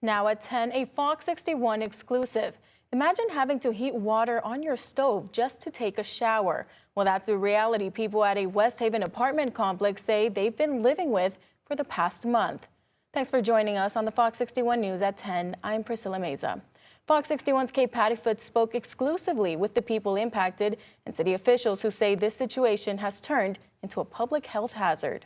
Now at 10, a Fox 61 exclusive. Imagine having to heat water on your stove just to take a shower. Well, that's a reality people at a West Haven apartment complex say they've been living with for the past month. Thanks for joining us on the Fox 61 News at 10. I'm Priscilla Meza. Fox 61's Kate Pattyfoot spoke exclusively with the people impacted and city officials who say this situation has turned into a public health hazard.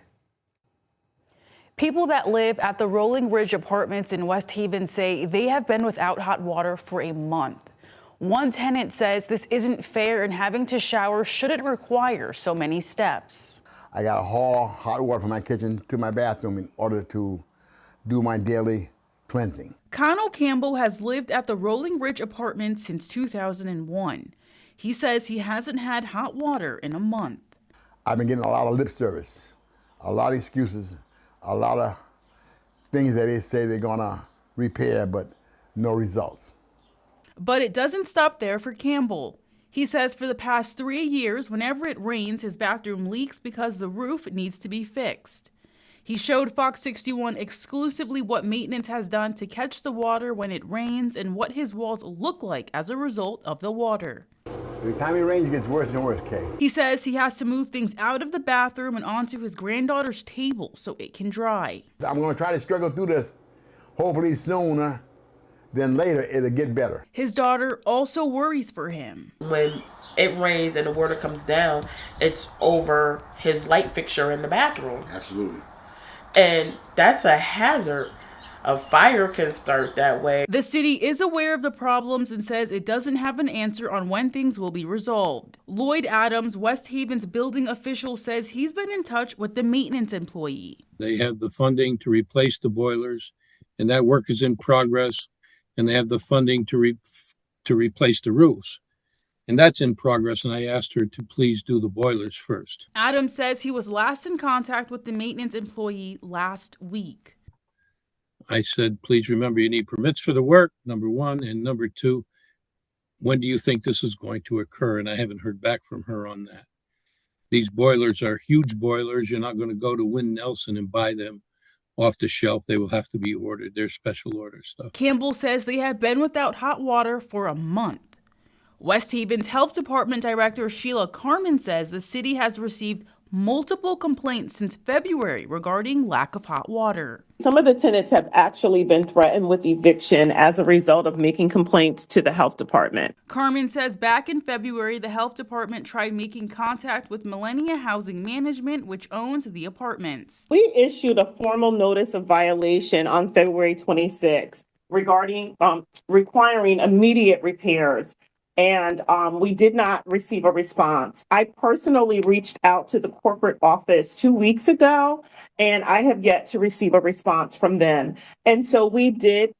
People that live at the Rolling Ridge Apartments in West Haven say they have been without hot water for a month. One tenant says this isn't fair and having to shower shouldn't require so many steps. I got to haul hot water from my kitchen to my bathroom in order to do my daily cleansing. Connell Campbell has lived at the Rolling Ridge Apartments since 2001. He says he hasn't had hot water in a month. I've been getting a lot of lip service, a lot of excuses, a lot of things that they say they're gonna repair, but no results. But it doesn't stop there for Campbell. He says for the past 3 years, whenever it rains, his bathroom leaks because the roof needs to be fixed. He showed Fox 61 exclusively what maintenance has done to catch the water when it rains and what his walls look like as a result of the water. Every time it rains, it gets worse and worse, Kay. He says he has to move things out of the bathroom and onto his granddaughter's table so it can dry. I'm gonna try to struggle through this. Hopefully sooner than later, it'll get better. His daughter also worries for him. When it rains and the water comes down, it's over his light fixture in the bathroom. Absolutely. And that's a hazard. A fire can start that way. The city is aware of the problems and says it doesn't have an answer on when things will be resolved. Lloyd Adams, West Haven's building official, says he's been in touch with the maintenance employee. They have the funding to replace the boilers, and that work is in progress. And they have the funding to replace the roofs. And that's in progress, and I asked her to please do the boilers first. Adams says he was last in contact with the maintenance employee last week. I said, please remember you need permits for the work, number one, and number two, when do you think this is going to occur? And I haven't heard back from her on that. These boilers are huge boilers. You're not going to go to Win Nelson and buy them off the shelf. They will have to be ordered. They're special order stuff. Campbell says they have been without hot water for a month. West Haven's Health Department Director Sheila Carmen says the city has received multiple complaints since February regarding lack of hot water. Some of the tenants have actually been threatened with eviction as a result of making complaints to the health department. Carmen says back in February, the health department tried making contact with Millennia Housing Management, which owns the apartments. We issued a formal notice of violation on February 26 regarding requiring immediate repairs. And we did not receive a response. I personally reached out to the corporate office 2 weeks ago, and I have yet to receive a response from them. And so we did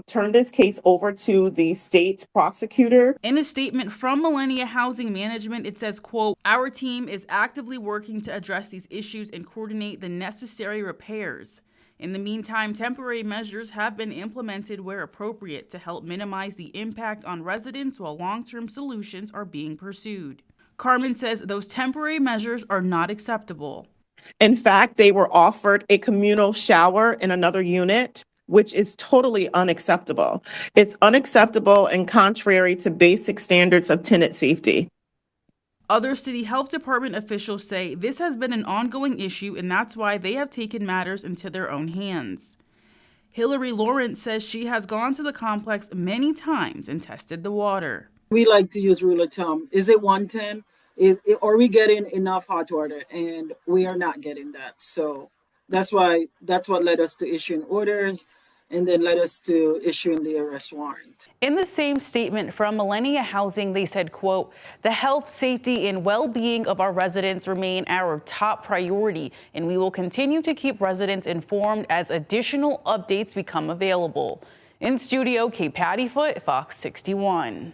turn this case over to the state's prosecutor. In a statement from Millennia Housing Management, it says, quote, "Our team is actively working to address these issues and coordinate the necessary repairs. In the meantime, temporary measures have been implemented where appropriate to help minimize the impact on residents while long-term solutions are being pursued." Carmen says those temporary measures are not acceptable. In fact, they were offered a communal shower in another unit, which is totally unacceptable. It's unacceptable and contrary to basic standards of tenant safety. Other city health department officials say this has been an ongoing issue, and that's why they have taken matters into their own hands. Hillary Lawrence says she has gone to the complex many times and tested the water. We like to use rule of thumb. Is it 110? Are we getting enough hot water? And we are not getting that. So that's what led us to issuing orders, and then led us to issuing the arrest warrant. In the same statement from Millennia Housing, they said, quote, "The health, safety, and well-being of our residents remain our top priority, and we will continue to keep residents informed as additional updates become available." In studio, Kate Pattyfoot, Fox 61.